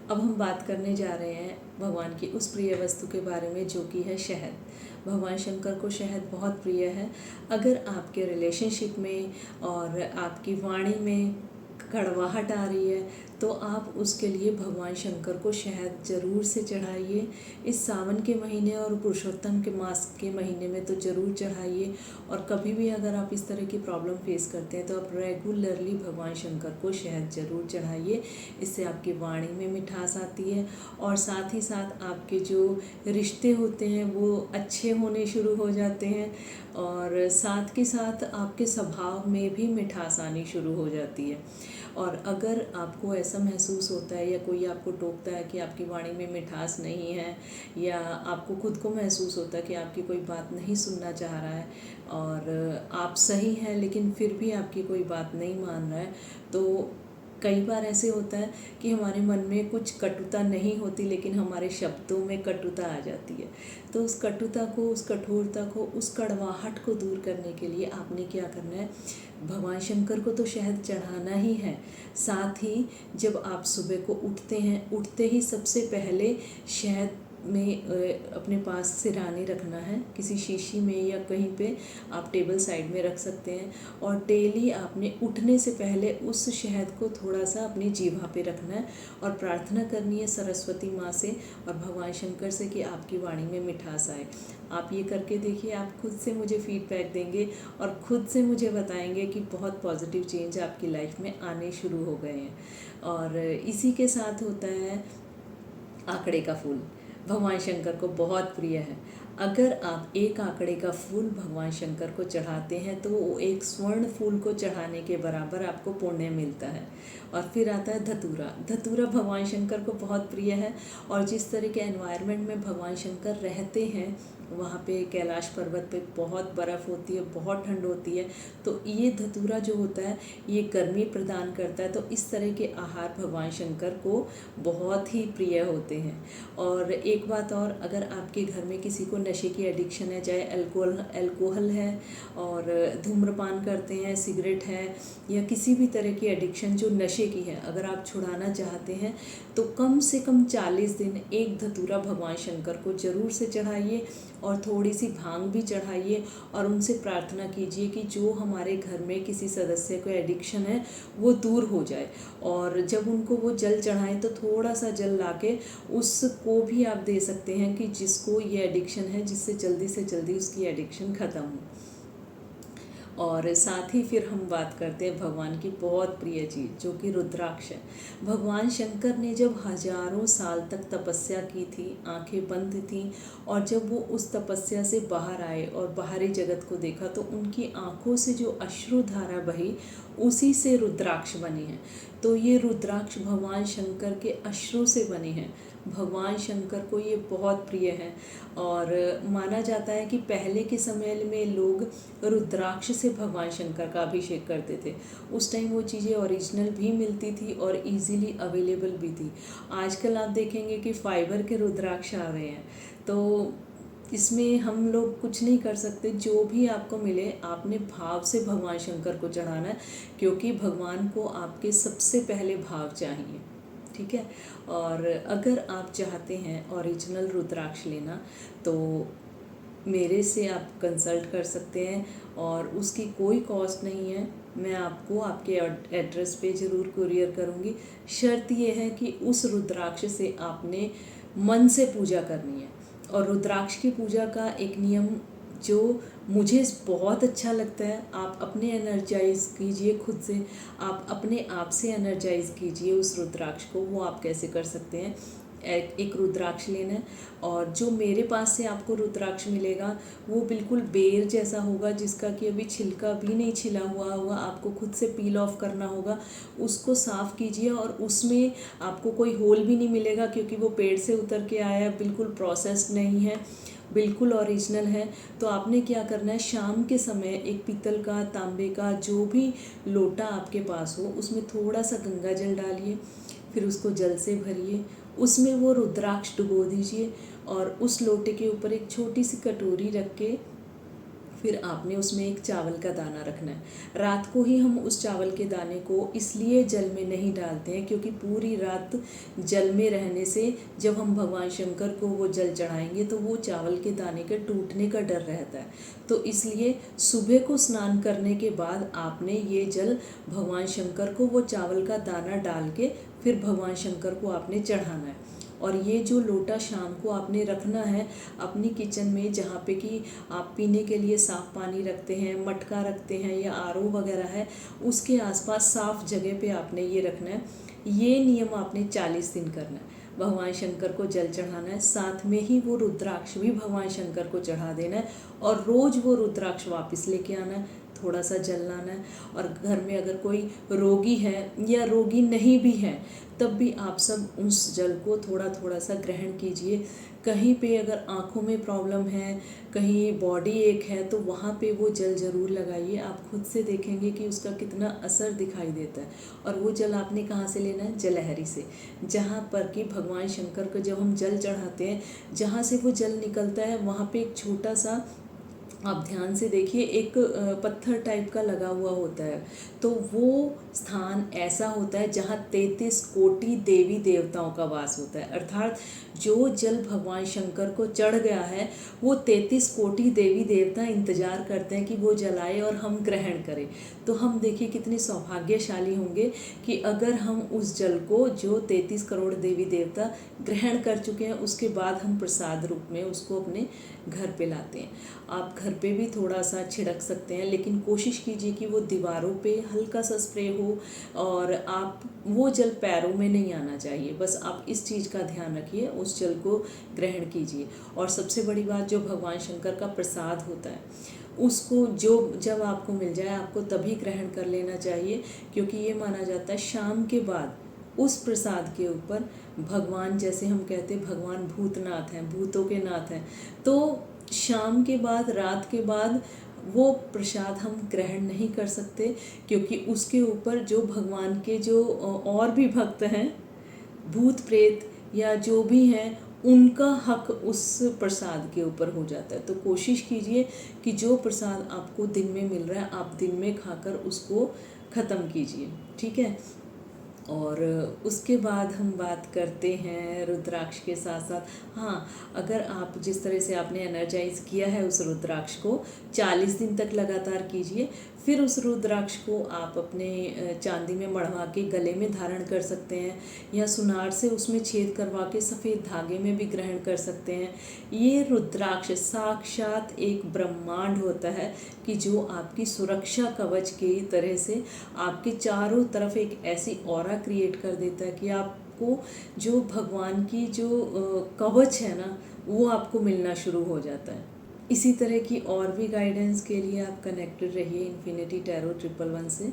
अब हम बात करने जा रहे हैं भगवान की उस प्रिय वस्तु के बारे में जो कि है शहद। भगवान शंकर को शहद बहुत प्रिय है। अगर आपके रिलेशनशिप में और आपकी वाणी में कड़वाहट आ रही है तो आप उसके लिए भगवान शंकर को शहद ज़रूर से चढ़ाइए। इस सावन के महीने और पुरुषोत्तम के मास के महीने में तो ज़रूर चढ़ाइए। और कभी भी अगर आप इस तरह की प्रॉब्लम फेस करते हैं तो आप रेगुलरली भगवान शंकर को शहद ज़रूर चढ़ाइए। इससे आपकी वाणी में मिठास आती है और साथ ही साथ आपके जो रिश्ते होते हैं वो अच्छे होने शुरू हो जाते हैं और साथ के साथ आपके स्वभाव में भी मिठास आनी शुरू हो जाती है। और अगर आपको ऐसा महसूस होता है या कोई आपको टोकता है कि आपकी वाणी में मिठास नहीं है या आपको खुद को महसूस होता है कि आपकी कोई बात नहीं सुनना चाह रहा है और आप सही हैं लेकिन फिर भी आपकी कोई बात नहीं मान रहा है, तो कई बार ऐसे होता है कि हमारे मन में कुछ कटुता नहीं होती लेकिन हमारे शब्दों में कटुता आ जाती है। तो उस कटुता को, उस कठोरता को, उस कड़वाहट को दूर करने के लिए आपने क्या करना है, भगवान शंकर को तो शहद चढ़ाना ही है। साथ ही जब आप सुबह को उठते हैं, उठते ही सबसे पहले शहद में अपने पास सिरहाने रखना है, किसी शीशी में या कहीं पे आप टेबल साइड में रख सकते हैं। और डेली आपने उठने से पहले उस शहद को थोड़ा सा अपनी जीभा पे रखना है और प्रार्थना करनी है सरस्वती माँ से और भगवान शंकर से कि आपकी वाणी में मिठास आए। आप ये करके देखिए, आप खुद से मुझे फीडबैक देंगे और खुद से मुझे बताएंगे कि बहुत पॉजिटिव चेंज आपकी लाइफ में आने शुरू हो गए हैं। और इसी के साथ होता है आंकड़े का फूल। भगवान शंकर को बहुत प्रिय है। अगर आप एक आंकड़े का फूल भगवान शंकर को चढ़ाते हैं तो वो एक स्वर्ण फूल को चढ़ाने के बराबर आपको पुण्य मिलता है। और फिर आता है धतूरा। धतूरा भगवान शंकर को बहुत प्रिय है और जिस तरह के एनवायरनमेंट में भगवान शंकर रहते हैं वहाँ पे कैलाश पर्वत पे बहुत बर्फ़ होती है, बहुत ठंड होती है, तो ये धतूरा जो होता है ये गर्मी प्रदान करता है। तो इस तरह के आहार भगवान शंकर को बहुत ही प्रिय होते हैं। और एक बात और, अगर आपके घर में किसी को नशे की एडिक्शन है, चाहे अल्कोहल है और धूम्रपान करते हैं, सिगरेट है या किसी भी तरह की एडिक्शन जो नशे की है, अगर आप छुड़ाना चाहते हैं तो कम से कम 40 दिन एक धतूरा भगवान शंकर को ज़रूर से चढ़ाइए और थोड़ी सी भांग भी चढ़ाइए और उनसे प्रार्थना कीजिए कि जो हमारे घर में किसी सदस्य को एडिक्शन है वो दूर हो जाए। और जब उनको वो जल चढ़ाएं तो थोड़ा सा जल लाके उसको भी आप दे सकते हैं कि जिसको ये एडिक्शन है, जिससे जल्दी से जल्दी उसकी एडिक्शन ख़त्म हो। और साथ ही फिर हम बात करते हैं भगवान की बहुत प्रिय चीज़ जो कि रुद्राक्ष है। भगवान शंकर ने जब हजारों साल तक तपस्या की थी, आंखें बंद थीं, और जब वो उस तपस्या से बाहर आए और बाहरी जगत को देखा तो उनकी आंखों से जो अश्रुधारा बही उसी से रुद्राक्ष बने हैं। तो ये रुद्राक्ष भगवान शंकर के अश्रु से बने हैं। भगवान शंकर को ये बहुत प्रिय है और माना जाता है कि पहले के समय में लोग रुद्राक्ष से भगवान शंकर का अभिषेक करते थे। उस टाइम वो चीज़ें ओरिजिनल भी मिलती थी और इजीली अवेलेबल भी थी। आजकल आप देखेंगे कि फाइबर के रुद्राक्ष आ रहे हैं, तो इसमें हम लोग कुछ नहीं कर सकते। जो भी आपको मिले आपने भाव से भगवान शंकर को चढ़ाना है, क्योंकि भगवान को आपके सबसे पहले भाव चाहिए। ठीक है। और अगर आप चाहते हैं ओरिजिनल रुद्राक्ष लेना तो मेरे से आप कंसल्ट कर सकते हैं और उसकी कोई कॉस्ट नहीं है। मैं आपको आपके एड्रेस पे ज़रूर कुरियर करूँगी। शर्त यह है कि उस रुद्राक्ष से आपने मन से पूजा करनी है। और रुद्राक्ष की पूजा का एक नियम जो मुझे बहुत अच्छा लगता है, आप अपने एनर्जाइज कीजिए खुद से, आप अपने आप से एनर्जाइज कीजिए उस रुद्राक्ष को। वो आप कैसे कर सकते हैं, एक रुद्राक्ष लेना है और जो मेरे पास से आपको रुद्राक्ष मिलेगा वो बिल्कुल बेर जैसा होगा, जिसका कि अभी छिलका भी नहीं छिला हुआ होगा, आपको खुद से पील ऑफ करना होगा। उसको साफ़ कीजिए और उसमें आपको कोई होल भी नहीं मिलेगा क्योंकि वो पेड़ से उतर के आया है, बिल्कुल प्रोसेस्ड नहीं है, बिल्कुल ओरिजिनल है। तो आपने क्या करना है, शाम के समय एक पीतल का, तांबे का, जो भी लोटा आपके पास हो उसमें थोड़ा सा गंगा जल डालिए, फिर उसको जल से भरिए, उसमें वो रुद्राक्ष डुबो दीजिए और उस लोटे के ऊपर एक छोटी सी कटोरी रख के फिर आपने उसमें एक चावल का दाना रखना है। रात को ही हम उस चावल के दाने को इसलिए जल में नहीं डालते हैं क्योंकि पूरी रात जल में रहने से जब हम भगवान शंकर को वो जल चढ़ाएंगे तो वो चावल के दाने के टूटने का डर रहता है। तो इसलिए सुबह को स्नान करने के बाद आपने ये जल भगवान शंकर को वो चावल का दाना डाल के फिर भगवान शंकर को आपने चढ़ाना है। और ये जो लोटा शाम को आपने रखना है अपनी किचन में, जहाँ पे कि आप पीने के लिए साफ़ पानी रखते हैं, मटका रखते हैं या आरओ वगैरह है, उसके आसपास साफ़ जगह पे आपने ये रखना है। ये नियम आपने 40 दिन करना है। भगवान शंकर को जल चढ़ाना है, साथ में ही वो रुद्राक्ष भी भगवान शंकर को चढ़ा देना है और रोज़ वो रुद्राक्ष वापस लेके आना है, थोड़ा सा जल लाना है। और घर में अगर कोई रोगी है या रोगी नहीं भी है तब भी आप सब उस जल को थोड़ा थोड़ा सा ग्रहण कीजिए। कहीं पे अगर आँखों में प्रॉब्लम है, कहीं बॉडी एक है, तो वहाँ पे वो जल ज़रूर लगाइए। आप खुद से देखेंगे कि उसका कितना असर दिखाई देता है। और वो जल आपने कहाँ से लेना है? जलहरी से, जहाँ पर कि भगवान शंकर को जब हम जल चढ़ाते हैं, जहाँ से वो जल निकलता है वहाँ पे एक छोटा सा, आप ध्यान से देखिए, एक पत्थर टाइप का लगा हुआ होता है। तो वो स्थान ऐसा होता है जहाँ 33 कोटि देवी देवताओं का वास होता है। अर्थात जो जल भगवान शंकर को चढ़ गया है वो 33 कोटि देवी देवता इंतजार करते हैं कि वो जल आए और हम ग्रहण करें। तो हम देखिए कितने सौभाग्यशाली होंगे कि अगर हम उस जल को, जो 33 करोड़ देवी देवता ग्रहण कर चुके हैं, उसके बाद हम प्रसाद रूप में उसको अपने घर पे लाते हैं। आप घर पे भी थोड़ा सा छिड़क सकते हैं, लेकिन कोशिश कीजिए कि वो दीवारों पे हल्का सा स्प्रे हो और आप वो जल पैरों में नहीं आना चाहिए। बस आप इस चीज़ का ध्यान रखिए, उस जल को ग्रहण कीजिए। और सबसे बड़ी बात, जो भगवान शंकर का प्रसाद होता है उसको जब आपको मिल जाए आपको तभी ग्रहण कर लेना चाहिए, क्योंकि ये माना जाता है शाम के बाद उस प्रसाद के ऊपर भगवान, जैसे हम कहते हैं भगवान भूतनाथ हैं, भूतों के नाथ हैं, तो शाम के बाद, रात के बाद वो प्रसाद हम ग्रहण नहीं कर सकते, क्योंकि उसके ऊपर जो भगवान के जो और भी भक्त हैं, भूत प्रेत या जो भी हैं, उनका हक उस प्रसाद के ऊपर हो जाता है। तो कोशिश कीजिए कि जो प्रसाद आपको दिन में मिल रहा है आप दिन में खाकर उसको ख़त्म कीजिए, ठीक है। और उसके बाद हम बात करते हैं रुद्राक्ष के साथ साथ, हाँ, अगर आप जिस तरह से आपने एनर्जाइज किया है उस रुद्राक्ष को 40 दिन तक लगातार कीजिए। फिर उस रुद्राक्ष को आप अपने चांदी में मढ़वा के गले में धारण कर सकते हैं, या सुनार से उसमें छेद करवा के सफ़ेद धागे में भी ग्रहण कर सकते हैं। ये रुद्राक्ष साक्षात एक ब्रह्मांड होता है कि जो आपकी सुरक्षा कवच की तरह से आपके चारों तरफ एक ऐसी ऑरा क्रिएट कर देता है कि आपको जो भगवान की जो कवच है ना, वो आपको मिलना शुरू हो जाता है। इसी तरह की और भी गाइडेंस के लिए आप कनेक्टेड रहिए इन्फिनिटी टैरो 111 से।